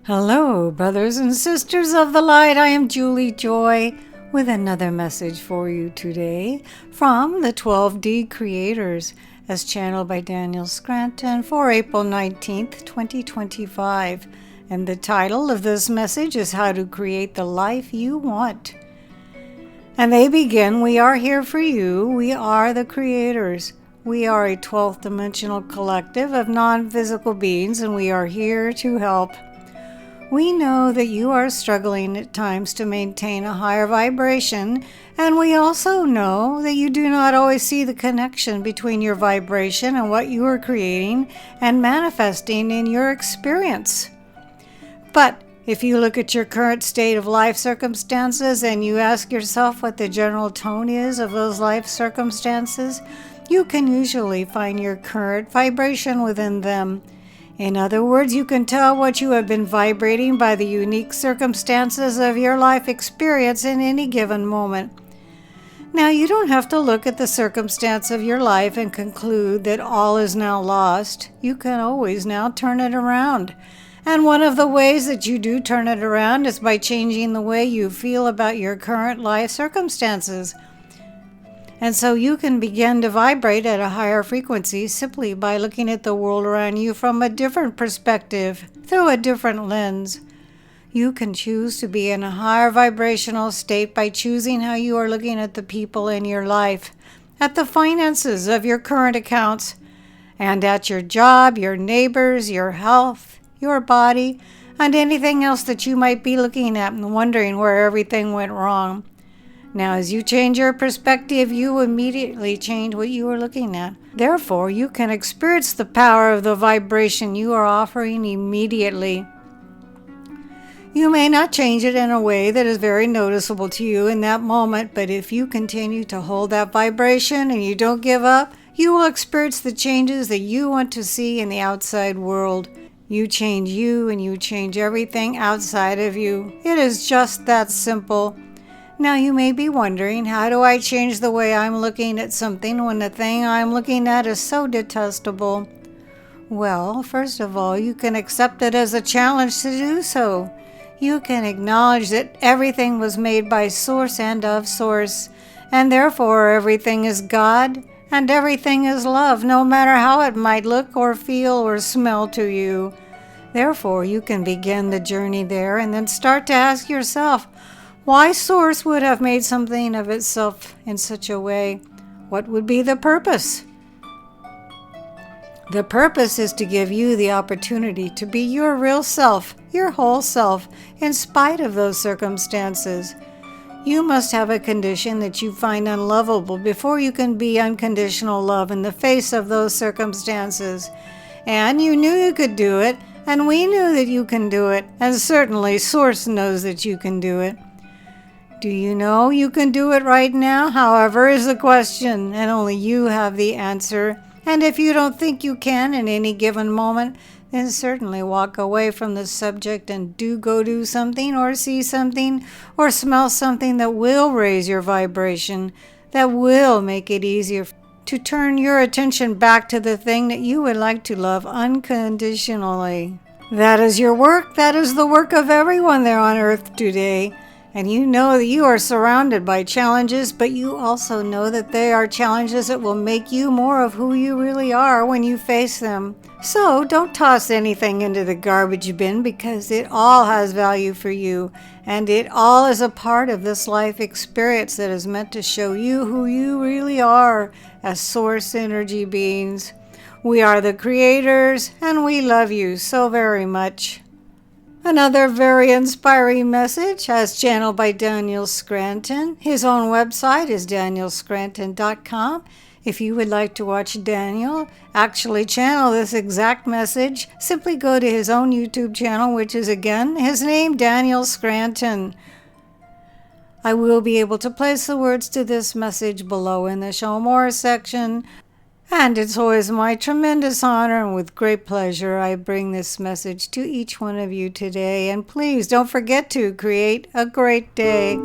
Hello, brothers and sisters of the light. I am Julie Joy with another message for you today from the 12D Creators, as channeled by Daniel Scranton for April 19th, 2025. And the title of this message is How to Create the Life You Want. And they begin, we are here for you. We are the creators. We are a 12th-dimensional collective of non-physical beings, and we are here to help. We know that you are struggling at times to maintain a higher vibration, and we also know that you do not always see the connection between your vibration and what you are creating and manifesting in your experience. But if you look at your current state of life circumstances and you ask yourself what the general tone is of those life circumstances, you can usually find your current vibration within them. In other words, you can tell what you have been vibrating by the unique circumstances of your life experience in any given moment. Now, you don't have to look at the circumstance of your life and conclude that all is now lost. You can always now turn it around. And one of the ways that you do turn it around is by changing the way you feel about your current life circumstances. And so you can begin to vibrate at a higher frequency simply by looking at the world around you from a different perspective, through a different lens. You can choose to be in a higher vibrational state by choosing how you are looking at the people in your life, at the finances of your current accounts, and at your job, your neighbors, your health, your body, and anything else that you might be looking at and wondering where everything went wrong. Now, as you change your perspective, you immediately change what you are looking at. Therefore, you can experience the power of the vibration you are offering immediately. You may not change it in a way that is very noticeable to you in that moment, but if you continue to hold that vibration and you don't give up, you will experience the changes that you want to see in the outside world. You change you and you change everything outside of you. It is just that simple. Now you may be wondering, how do I change the way I'm looking at something when the thing I'm looking at is so detestable? Well, first of all, you can accept it as a challenge to do so. You can acknowledge that everything was made by Source and of Source, and therefore everything is God and everything is love, no matter how it might look or feel or smell to you. Therefore, you can begin the journey there and then start to ask yourself, why Source would have made something of itself in such a way? What would be the purpose? The purpose is to give you the opportunity to be your real self, your whole self, in spite of those circumstances. You must have a condition that you find unlovable before you can be unconditional love in the face of those circumstances. And you knew you could do it, and we knew that you can do it, and certainly Source knows that you can do it. Do you know you can do it right now? However, is the question, and only you have the answer. And if you don't think you can in any given moment, then certainly walk away from the subject and go do something or see something or smell something that will raise your vibration, that will make it easier to turn your attention back to the thing that you would like to love unconditionally. That is your work. That is the work of everyone there on earth today. And you know that you are surrounded by challenges, but you also know that they are challenges that will make you more of who you really are when you face them. So don't toss anything into the garbage bin, because it all has value for you, and it all is a part of this life experience that is meant to show you who you really are as Source energy beings. We are the creators, and we love you so very much. Another very inspiring message as channeled by Daniel Scranton. His own website is danielscranton.com. If you would like to watch Daniel actually channel this exact message, simply go to his own YouTube channel, which is again his name, Daniel Scranton. I will be able to place the words to this message below in the Show More section. And it's always my tremendous honor and with great pleasure I bring this message to each one of you today. And please don't forget to create a great day.